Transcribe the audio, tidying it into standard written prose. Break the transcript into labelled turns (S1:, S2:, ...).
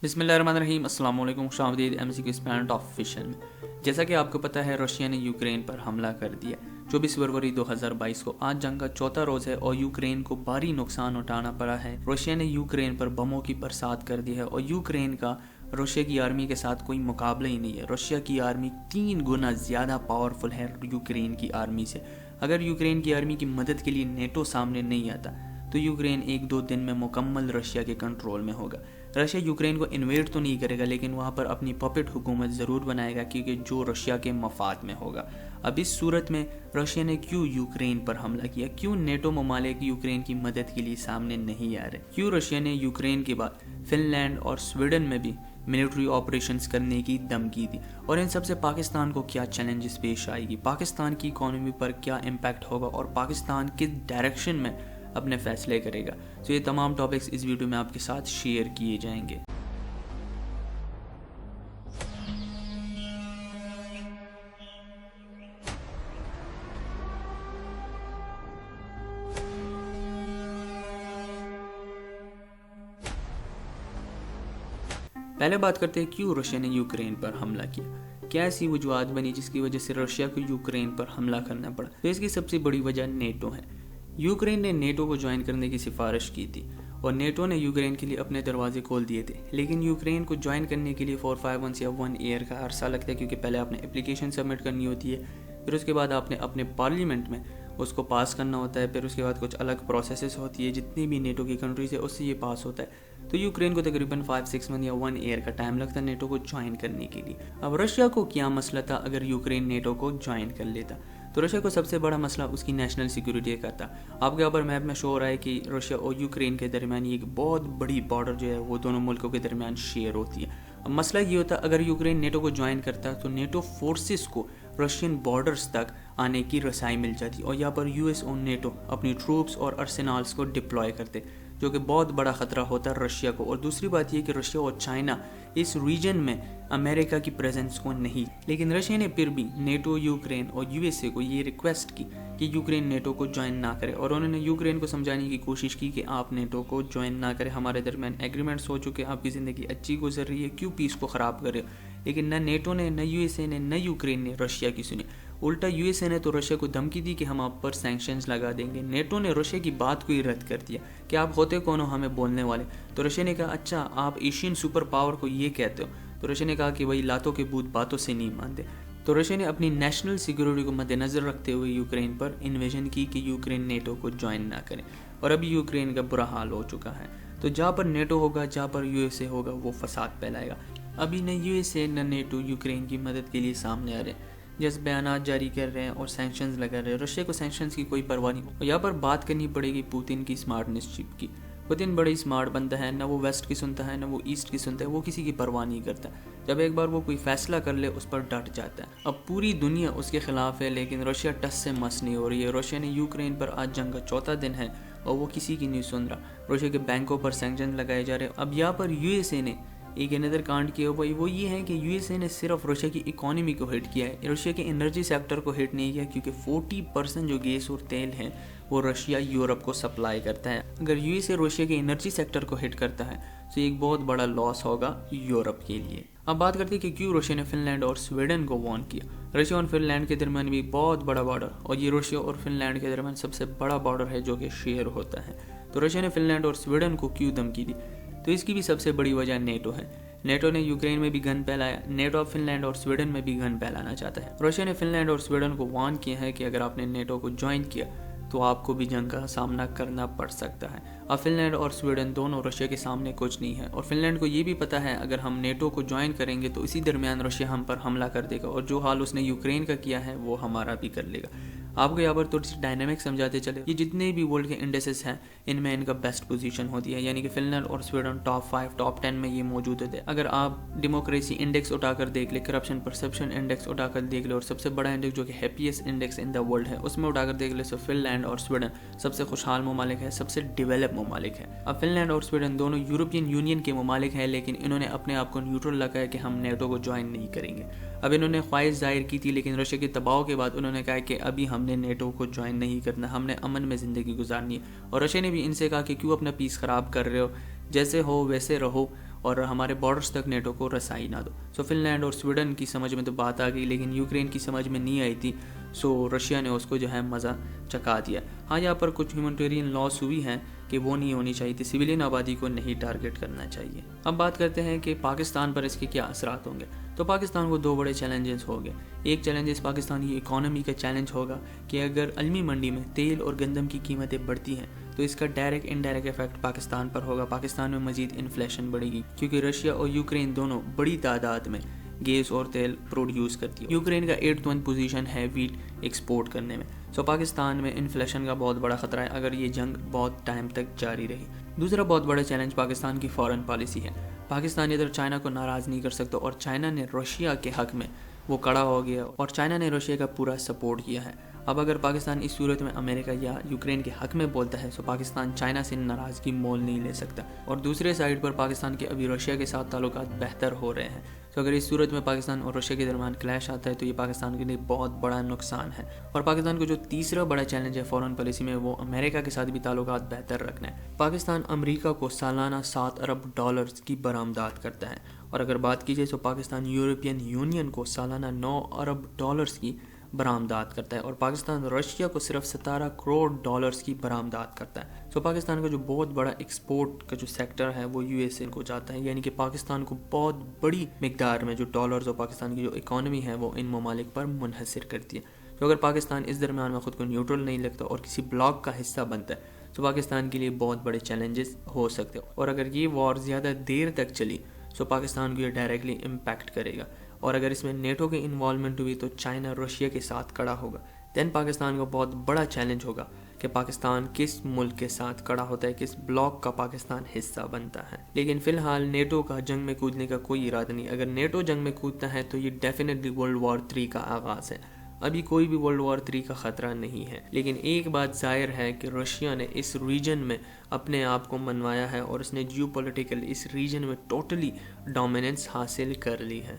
S1: बिस्मिल्लाहिर्रहमानिर्रहीम। अस्सलाम वालेकुम। खुशामदीद MCQ एक्सपेरिमेंट ऑफिशियल में। जैसा कि आपको पता है, रशिया ने यूक्रेन पर हमला कर दिया 24 फरवरी 2022 को। आज जंग का चौथा रोज़ है और यूक्रेन को भारी नुकसान उठाना पड़ा है। रशिया ने यूक्रेन पर बमों की बरसात कर दी है और यूक्रेन का रशिया की आर्मी के साथ कोई मुकाबला ही नहीं है। रशिया की आर्मी 3 गुना ज़्यादा पावरफुल है यूक्रेन की आर्मी से। अगर यूक्रेन की आर्मी की मदद के लिए नेटो सामने नहीं आता तो यूक्रेन 1-2 दिन में मुकम्मल रशिया के कंट्रोल में होगा। रशिया यूक्रेन को इन्वेड तो नहीं करेगा, लेकिन वहाँ पर अपनी पपेट हुकूमत ज़रूर बनाएगा, क्योंकि जो रशिया के मफाद में होगा। अब इस सूरत में रशिया ने क्यों यूक्रेन पर हमला किया? क्यों नेटो ममालिक यूक्रेन की मदद के लिए सामने नहीं आ रहे? क्यों रशिया ने यूक्रेन के बाद फिनलैंड और स्वीडन में भी मिलिट्री ऑपरेशंस करने की धमकी दी? और इन सबसे पाकिस्तान को क्या चैलेंजेस पेश आएगी? पाकिस्तान की इकॉनमी पर क्या इम्पैक्ट होगा और पाकिस्तान किस डायरेक्शन में अपने फैसले करेगा? तो ये तमाम टॉपिक्स इस वीडियो में आपके साथ शेयर किए जाएंगे। पहले बात करते हैं क्यों रशिया ने यूक्रेन पर हमला किया। क्या ऐसी वजूहत बनी जिसकी वजह से रशिया को यूक्रेन पर हमला करना पड़ा? तो इसकी सबसे बड़ी वजह नेटो है। यूक्रेन ने नेटो को ज्वाइन करने की सिफारिश की थी और नेटो ने यूक्रेन के लिए अपने दरवाजे खोल दिए थे, लेकिन यूक्रेन को ज्वाइन करने के लिए 4-5 months या 1 year का अरसा लगता है, क्योंकि पहले आपने एप्लीकेशन सबमिट करनी होती है, फिर उसके बाद आपने अपने पार्लियामेंट में उसको पास करना होता है, फिर उसके बाद कुछ अलग प्रोसेसेस होती है, जितनी भी नेटो की कंट्रीज है उससे ये पास होता है। तो यूक्रेन को तकरीबन 5-6 months या 1 year का टाइम लगता है नेटो को ज्वाइन करने के लिए। अब रशिया को क्या मसला था अगर यूक्रेन नेटो को ज्वाइन कर लेता? तो रशिया को सबसे बड़ा मसला उसकी नेशनल सिक्योरिटी का था। आपके यहाँ पर मैप में शो हो रहा है कि रशिया और यूक्रेन के दरमियान एक बहुत बड़ी बॉर्डर जो है वो दोनों मुल्कों के दरमियान शेयर होती है। अब मसला ये होता, अगर यूक्रेन नेटो को ज्वाइन करता तो नेटो फोर्सेस को रशियन बॉर्डर्स तक आने की रसाई मिल जाती और यहाँ पर US और नेटो अपनी ट्रूप्स और अर्सेनल्स को डिप्लॉय करते, जो कि बहुत बड़ा ख़तरा होता है रशिया को। और दूसरी बात यह कि रशिया और चाइना इस रीजन में अमेरिका की प्रेजेंस को नहीं, लेकिन रशिया ने फिर भी नेटो, यूक्रेन और USA को ये रिक्वेस्ट की कि यूक्रेन नेटो को ज्वाइन ना करे, और उन्होंने यूक्रेन को समझाने की कोशिश की कि आप नेटो को ज्वाइन ना करें, हमारे दरमियान एग्रीमेंट्स हो चुके हैं, आपकी ज़िंदगी अच्छी गुजर रही है, क्यों पीस को ख़राब करे? लेकिन न नेटो ने, न USA ने, न यूक्रेन ने रशिया की सुनी। उल्टा USA ने तो रशिया को धमकी दी कि हम आप पर सैंक्शंस लगा देंगे। नेटो ने रशिया की बात को ही रद्द कर दिया कि आप होते कौन हो हमें बोलने वाले? तो रशिया ने कहा, अच्छा आप एशियन सुपर पावर को ये कहते हो? तो रशिया ने कहा कि भाई लातों के भूत बातों से नहीं मानते। तो रशिया ने अपनी नेशनल सिक्योरिटी को मद्देनज़र रखते हुए यूक्रेन पर इन्वेजन की कि यूक्रेन नेटो को ज्वाइन ना करें, और अभी यूक्रेन का बुरा हाल हो चुका है। तो जहाँ पर नेटो होगा, जहाँ पर USA होगा, वो फसाद फैलाएगा। अभी न USA न नेटो यूक्रेन की मदद के लिए सामने आ रहे हैं, जैसे बयानात जारी कर रहे हैं और सैंक्शंस लगा रहे हैं। रशिया को सैंक्शंस की कोई परवाह नहीं। और यहाँ पर बात करनी पड़ेगी पुतिन की स्मार्टनेसशिप की। पुतिन बड़ी स्मार्ट बंदा है, ना वो वेस्ट की सुनता है, ना वो ईस्ट की सुनता है, वो किसी की परवाह नहीं करता। जब एक बार वो कोई फैसला कर ले उस पर डट जाता है। अब पूरी दुनिया उसके खिलाफ है, लेकिन रशिया टस से मस नहीं हो रही है। रशिया ने यूक्रेन पर आज जंग का चौथा दिन है और वो किसी की नहीं सुन रहा। रशिया के बैंकों पर सैंक्शन लगाए जा रहे हैं। अब यहाँ पर USA ने एक अनदर कांड किया भाई, वो ये है कि USA ने सिर्फ रशिया की इकोनॉमी को हिट किया है, रशिया के एनर्जी सेक्टर को हिट नहीं किया, क्योंकि 40% जो गैस और तेल है वो रशिया यूरोप को सप्लाई करता है। अगर USA रशिया के एनर्जी सेक्टर को हिट करता है तो एक बहुत बड़ा लॉस होगा यूरोप के लिए। अब बात करते हैं कि क्यों रशिया ने फिनलैंड और स्वीडन को वार्न किया। रशिया और फिनलैंड के दरमियान भी बहुत बड़ा बॉर्डर, और ये रशिया और फिनलैंड के दरमियान सबसे बड़ा बॉर्डर है जो कि शेयर होता है। तो रशिया ने फिनलैंड और स्वीडन को क्यों धमकी दी? तो इसकी भी सबसे बड़ी वजह नेटो है। नेटो ने यूक्रेन में भी गन फैलाया, नेटो फिनलैंड और स्वीडन में भी गन फैलाना चाहता है। रशिया ने फिनलैंड और स्वीडन को वार्न किया है कि अगर आपने नेटो को ज्वाइन किया तो आपको भी जंग का सामना करना पड़ सकता है। अब फिनलैंड और स्वीडन दोनों रशिया के सामने कुछ नहीं है, और फिनलैंड को ये भी पता है अगर हम नेटो को ज्वाइन करेंगे तो इसी दरमियान रशिया हम पर हमला कर देगा, और जो हाल उसने यूक्रेन का किया है वो हमारा भी कर लेगा। आपको यहाँ पर थोड़ी सी डायनामिक समझाते चले। ये जितने भी वर्ल्ड के इंडेक्सेस हैं इनमें इनका बेस्ट पोजीशन होती है, यानी कि फिनलैंड और स्वीडन टॉप 5, टॉप 10 में ये मौजूद होते हैं। अगर आप डेमोक्रेसी इंडेक्स उठाकर देख ले, करप्शन परसेप्शन इंडेक्स उठाकर देख ले, और सबसे बड़ा इंडेक्स जो कि happiest index in the world है उसमें उठाकर देख ले, तो फिनलैंड और स्वीडन सबसे खुशहाल ममालिक है, सबसे डेवलप ममालिक है। अब फिनलैंड और स्वीडन दोनों यूरोपियन यूनियन के ममालिक हैं, लेकिन इन्होंने अपने आप को न्यूट्रल लगाया कि हम नेटो को ज्वाइन नहीं करेंगे। अब इन्होंने ख्वाहिश जाहिर की थी, लेकिन रशिया के दबाव के बाद उन्होंने कहा कि अभी हमने नेटो को ज्वाइन नहीं करना, हमने अमन में ज़िंदगी गुजारनी है। और रशिया ने भी इनसे कहा कि क्यों अपना पीस ख़राब कर रहे हो, जैसे हो वैसे रहो, اور ہمارے بارڈرز تک نیٹو کو رسائی نہ دو. سو فن لینڈ اور سویڈن کی سمجھ میں تو بات آ گئی, لیکن یوکرین کی سمجھ میں نہیں آئی تھی. سو رشیا نے اس کو جو ہے مزہ چکھا دیا. ہاں یہاں پر کچھ ہیومینٹیرین لاس ہوئی ہیں کہ وہ نہیں ہونی چاہیے تھی, سویلین آبادی کو نہیں ٹارگٹ کرنا چاہیے. اب بات کرتے ہیں کہ پاکستان پر اس کے کیا اثرات ہوں گے. تو پاکستان کو 2 بڑے چیلنجز ہو گئے. ایک چیلنجز پاکستان کی اکانومی کا چیلنج ہوگا کہ اگر عالمی منڈی میں تیل اور گندم کی قیمتیں بڑھتی ہیں تو اس کا ڈائریکٹ انڈائریکٹ افیکٹ پاکستان پر ہوگا. پاکستان میں مزید انفلیشن بڑھے گی کیونکہ رشیا اور یوکرین دونوں بڑی تعداد میں گیس اور تیل پروڈیوس کرتی ہے. یوکرین کا 8واں پوزیشن ہے ویٹ ایکسپورٹ کرنے میں. سو پاکستان میں انفلیشن کا بہت بڑا خطرہ ہے اگر یہ جنگ بہت ٹائم تک جاری رہی. دوسرا بہت بڑا چیلنج پاکستان کی فارن پالیسی ہے. پاکستان ادھر چائنا کو ناراض نہیں کر سکتا اور چائنا نے رشیا کے حق میں وہ کڑا ہو گیا اور چائنا نے رشیا کا پورا سپورٹ کیا ہے. اب اگر پاکستان اس صورت میں امریکہ یا یوکرین کے حق میں بولتا ہے تو پاکستان چائنا سے ناراضگی مول نہیں لے سکتا. اور دوسرے سائڈ پر پاکستان کے ابھی رشیا کے ساتھ تعلقات بہتر ہو رہے ہیں. تو اگر اس صورت میں پاکستان اور رشیا کے درمیان کلیش آتا ہے تو یہ پاکستان کے لیے بہت بڑا نقصان ہے. اور پاکستان کو جو تیسرا بڑا چیلنج ہے فارن پالیسی میں وہ امریکہ کے ساتھ بھی تعلقات بہتر رکھنا ہے. پاکستان امریکہ کو سالانہ $7 ارب کی برآمدات کرتا ہے. اور اگر بات کی جائے تو پاکستان یورپین یونین کو سالانہ $9 ارب کی برآمدات کرتا ہے اور پاکستان رشیا کو صرف $17 کروڑ کی برآمدات کرتا ہے. سو پاکستان کا جو بہت بڑا ایکسپورٹ کا جو سیکٹر ہے وہ USA کو جاتا ہے, یعنی کہ پاکستان کو بہت بڑی مقدار میں جو ڈالرز اور پاکستان کی جو اکانومی ہے وہ ان ممالک پر منحصر کرتی ہے. تو اگر پاکستان اس درمیان میں خود کو نیوٹرل نہیں لگتا اور کسی بلاک کا حصہ بنتا ہے تو پاکستان کے لیے بہت بڑے چیلنجز ہو سکتے ہیں. اور اگر یہ وار زیادہ دیر تک چلی تو پاکستان کو یہ ڈائریکٹلی امپیکٹ کرے گا. اور اگر اس میں نیٹو کی انوالومنٹ ہوئی تو چائنا رشیا کے ساتھ کھڑا ہوگا. دین پاکستان کو بہت بڑا چیلنج ہوگا کہ پاکستان کس ملک کے ساتھ کھڑا ہوتا ہے, کس بلاک کا پاکستان حصہ بنتا ہے. لیکن فی الحال نیٹو کا جنگ میں کودنے کا کوئی ارادہ نہیں. اگر نیٹو جنگ میں کودتا ہے تو یہ ڈیفینیٹلی ورلڈ وار 3 کا آغاز ہے. ابھی کوئی بھی ورلڈ وار 3 کا خطرہ نہیں ہے, لیکن ایک بات ظاہر ہے کہ رشیا نے اس ریجن میں اپنے آپ کو منوایا ہے اور اس نے جیو پولیٹیکل اس ریجن میں ٹوٹلی ڈومیننس حاصل کر لی ہے.